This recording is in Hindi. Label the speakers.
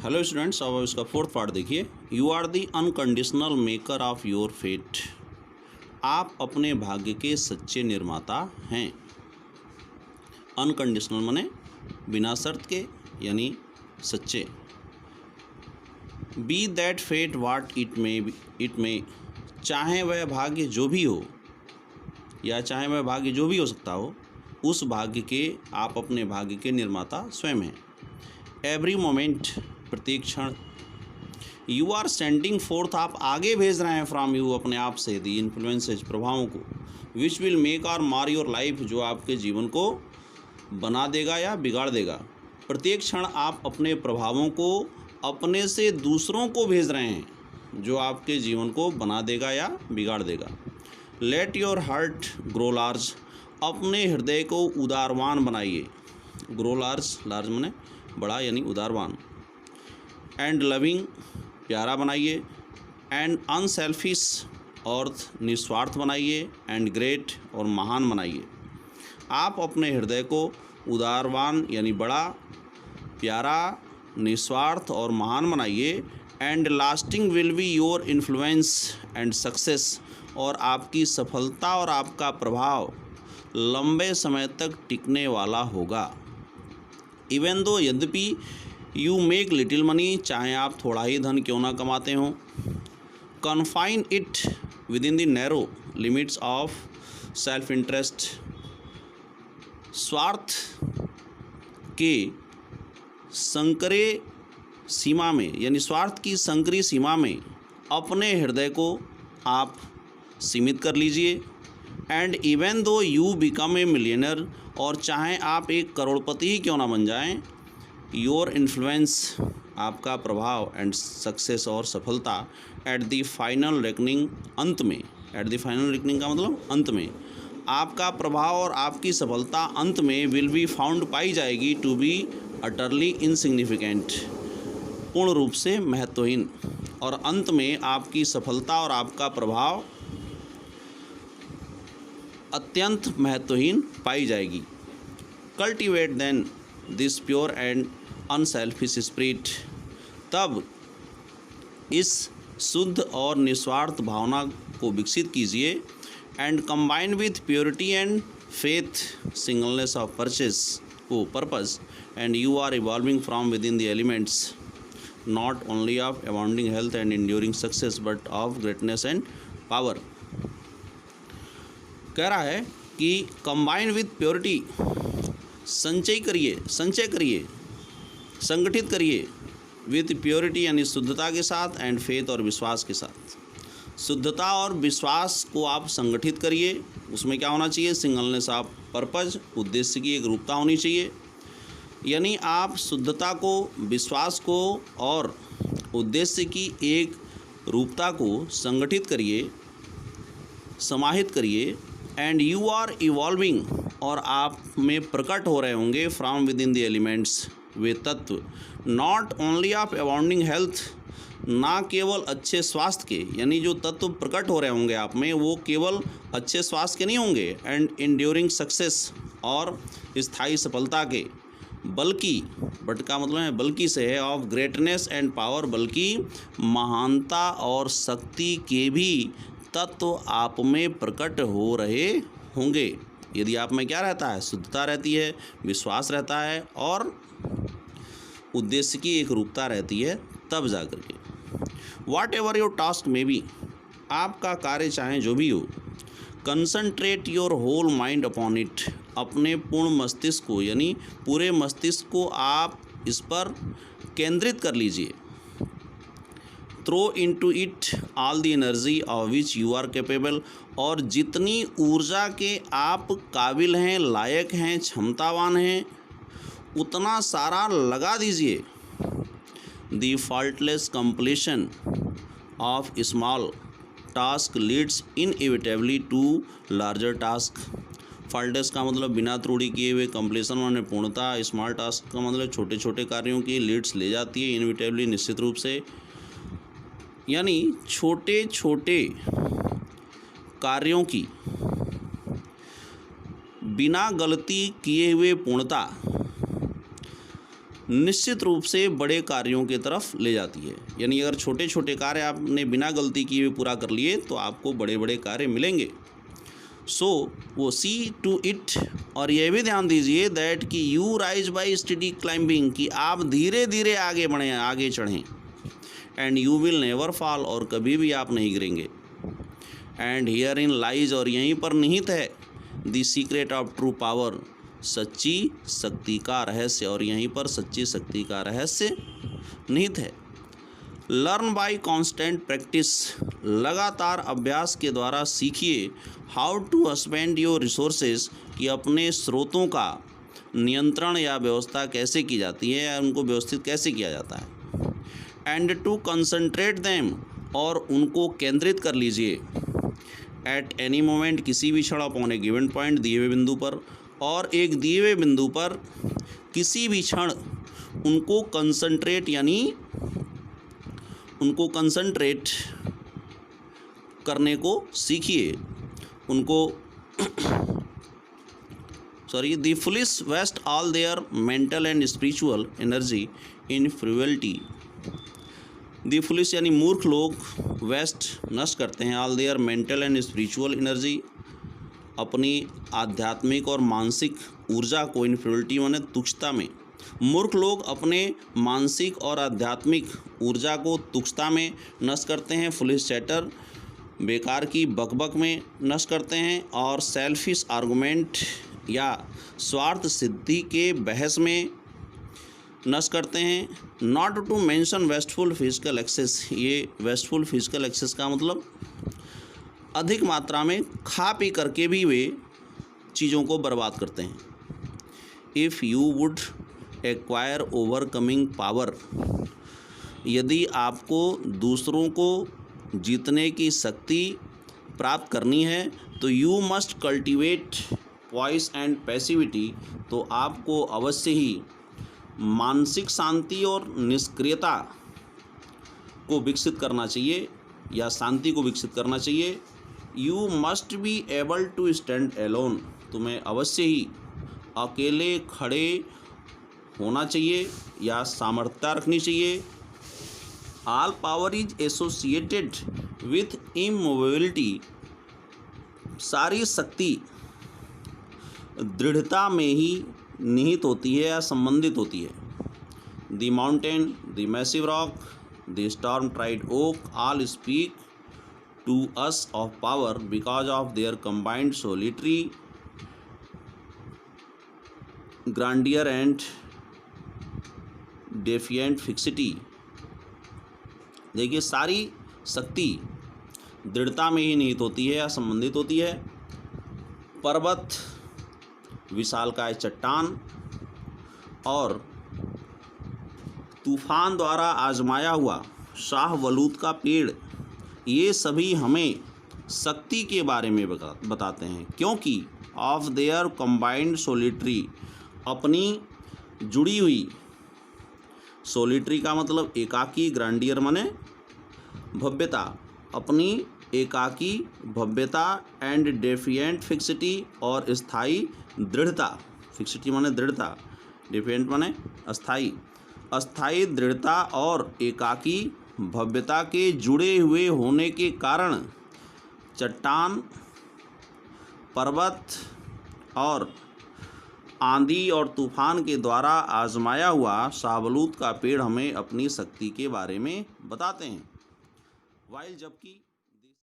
Speaker 1: हेलो स्टूडेंट्स, अब इसका फोर्थ पार्ट देखिए। You are the unconditional maker of your fate. आप अपने भाग्य के सच्चे निर्माता हैं। अनकंडीशनल माने बिना शर्त के, यानी सच्चे। Be that fate what it may, चाहे वह भाग्य जो भी हो या चाहे वह भाग्य जो भी हो सकता हो, उस भाग्य के आप अपने भाग्य के निर्माता स्वयं हैं। एवरी मोमेंट, प्रत्येक क्षण। यू आर सेंडिंग फोर्थ, आप आगे भेज रहे हैं फ्रॉम यू, अपने आप से, दी इन्फ्लुएंसेज, प्रभावों को, विच विल मेक और मार योर लाइफ, जो आपके जीवन को बना देगा या बिगाड़ देगा। प्रत्येक क्षण आप अपने प्रभावों को अपने से दूसरों को भेज रहे हैं, जो आपके जीवन को बना देगा या बिगाड़ देगा। Let your heart grow large, अपने हृदय को उदारवान बनाइए। ग्रो लार्ज, लार्ज माने बड़ा यानी उदारवान। एंड लविंग, प्यारा बनाइए। एंड अनसेल्फिश, और निस्वार्थ बनाइए। एंड ग्रेट, और महान बनाइए। आप अपने हृदय को उदारवान यानी बड़ा, प्यारा, निस्वार्थ और महान बनाइए। And lasting will be your influence and success, और आपकी सफलता और आपका प्रभाव लंबे समय तक टिकने वाला होगा। इवन दो, यद्यपि, यू मेक लिटिल मनी, चाहे आप थोड़ा ही धन क्यों ना कमाते हों। Confine it with in the narrow limits of self interest, स्वार्थ के संकरे सीमा में, यानी स्वार्थ की संकरी सीमा में अपने हृदय को आप सीमित कर लीजिए। And even though you become a millionaire, और चाहे आप एक करोड़पति ही क्यों ना बन जाएं, योर इन्फ्लुएंस, आपका प्रभाव, एंड सक्सेस और सफलता, एट द फाइनल रेकनिंग, अंत में। एट द फाइनल रेकनिंग का मतलब अंत में। आपका प्रभाव और आपकी सफलता अंत में विल बी फाउंड, पाई जाएगी, टू बी अटरली इनसिग्निफिकेंट, पूर्ण रूप से महत्वहीन। और अंत में आपकी सफलता और आपका प्रभाव अत्यंत महत्वहीन पाई जाएगी। Cultivate then this pure and unselfish spirit, तब इस शुद्ध और निस्वार्थ भावना को विकसित कीजिए। And combine with purity and faith, singleness of purpose, and you are evolving from within the elements, not only of abounding health and enduring success, but of greatness and power. कह रहा है कि कंबाइन विथ प्योरिटी, संचय करिए, संगठित करिए, विथ प्योरिटी यानी शुद्धता के साथ, एंड फेथ और विश्वास के साथ। शुद्धता और विश्वास को आप संगठित करिए। उसमें क्या होना चाहिए? सिंगलनेस ऑफ पर्पज, उद्देश्य की एक रूपता होनी चाहिए। यानी आप शुद्धता को, विश्वास को और उद्देश्य की एक रूपता को संगठित करिए, समाहित करिए। एंड यू आर इवॉल्विंग, और आप में प्रकट हो रहे होंगे, from within the elements, वे तत्व, not only of abounding health, ना केवल अच्छे स्वास्थ्य के, यानी जो तत्व प्रकट हो रहे होंगे आप में, वो केवल अच्छे स्वास्थ्य के नहीं होंगे, एंड इंड्यूरिंग सक्सेस, और स्थायी सफलता के, बल्कि, बट का मतलब है बल्कि से है, ऑफ ग्रेटनेस एंड पावर, बल्कि महानता और शक्ति के भी तत्व आप में प्रकट हो रहे होंगे। यदि आप में क्या रहता है? शुद्धता रहती है, विश्वास रहता है, और उद्देश्य की एक रूपता रहती है, तब जा कर के। Whatever your task may be, आपका कार्य चाहे जो भी हो, concentrate your whole mind upon it, अपने पूर्ण मस्तिष्क को, यानी पूरे मस्तिष्क को आप इस पर केंद्रित कर लीजिए। Throw into it all the energy of which you are capable, और जितनी ऊर्जा के आप काबिल हैं, लायक हैं, क्षमतावान हैं, उतना सारा लगा दीजिए। The faultless completion of small task leads inevitably to larger task. Faultless का मतलब बिना त्रुटि किए हुए, कंप्लीशन माने पूर्णता, स्मॉल टास्क का मतलब छोटे छोटे कार्यों की लीड्स ले जाती है, इनएविटेबली निश्चित रूप से, यानी छोटे छोटे कार्यों की बिना गलती किए हुए पूर्णता निश्चित रूप से बड़े कार्यों की तरफ ले जाती है। यानी अगर छोटे छोटे कार्य आपने बिना गलती किए हुए पूरा कर लिए तो आपको बड़े बड़े कार्य मिलेंगे। सो वो सी टू इट, और यह भी ध्यान दीजिए दैट कि you rise by steady climbing, कि आप धीरे धीरे आगे बढ़ें, आगे चढ़ें। And you will never fall, और कभी भी आप नहीं गिरेंगे। एंड हियर इन लाइज, और यहीं पर निहित है the secret of true power, सच्ची शक्ति का रहस्य, और यहीं पर सच्ची शक्ति का रहस्य निहित है। लर्न बाय कांस्टेंट प्रैक्टिस, लगातार अभ्यास के द्वारा सीखिए। How to spend your resources, कि अपने स्रोतों का नियंत्रण या व्यवस्था कैसे की जाती है या उनको व्यवस्थित कैसे किया जाता है। एंड टू कंसंट्रेट देम, और उनको केंद्रित कर लीजिए। एट एनी मोमेंट, किसी भी क्षण, अपॉन ए गिवन पॉइंट, दिए हुए बिंदु पर, और एक दिए हुए बिंदु पर किसी भी क्षण उनको कंसंट्रेट, यानी उनको कंसंट्रेट करने को सीखिए। उनको the foolish waste all their mental and spiritual energy in frivolity. The foolish यानी मूर्ख लोग, वेस्ट नष्ट करते हैं, all their mental and spiritual energy, अपनी आध्यात्मिक और मानसिक ऊर्जा को, इन फ्रिवलिटी माने तुच्छता में। मूर्ख लोग अपने मानसिक और आध्यात्मिक ऊर्जा को तुच्छता में नष्ट करते हैं, फुलिश चैटर, बेकार की बकबक में नष्ट करते हैं, और सेल्फिश आर्गुमेंट या स्वार्थ सिद्धि के बहस में नष्ट करते हैं। Not to mention wasteful physical excess, ये वेस्टफुल फिजिकल एक्सेस का मतलब अधिक मात्रा में खा पी करके भी वे चीज़ों को बर्बाद करते हैं। If you would acquire overcoming power, यदि आपको दूसरों को जीतने की शक्ति प्राप्त करनी है तो you must cultivate poised and passivity, तो आपको अवश्य ही मानसिक शांति और निष्क्रियता को विकसित करना चाहिए या शांति को विकसित करना चाहिए। You must be able to stand alone, तुम्हें अवश्य ही अकेले खड़े होना चाहिए या सामर्थ्यता रखनी चाहिए। All power is associated with immobility, सारी शक्ति दृढ़ता में ही निहित होती है या संबंधित होती है। The mountain, the massive rock, the storm tried oak, all speak to us of power because of their combined solitary grandeur and defiant fixity. देखिए, सारी शक्ति दृढ़ता में ही निहित होती है या संबंधित होती है। पर्वत, विशालकाय चट्टान और तूफान द्वारा आजमाया हुआ शाहबलूत का पेड़, ये सभी हमें शक्ति के बारे में बताते हैं, क्योंकि ऑफ देयर कंबाइंड सोलिटरी, अपनी जुड़ी हुई, सोलिटरी का मतलब एकाकी, ग्रांडियर माने भव्यता, अपनी एकाकी भव्यता, एंड डेफिएंट फिक्सिटी, और स्थायी दृढ़ता। फिक्सिटी माने दृढ़ता, डेफिएंट माने अस्थाई, अस्थाई दृढ़ता और एकाकी भव्यता के जुड़े हुए होने के कारण चट्टान, पर्वत और आंधी और तूफान के द्वारा आजमाया हुआ शाहबलूत का पेड़ हमें अपनी शक्ति के बारे में बताते हैं। वाइल जबकि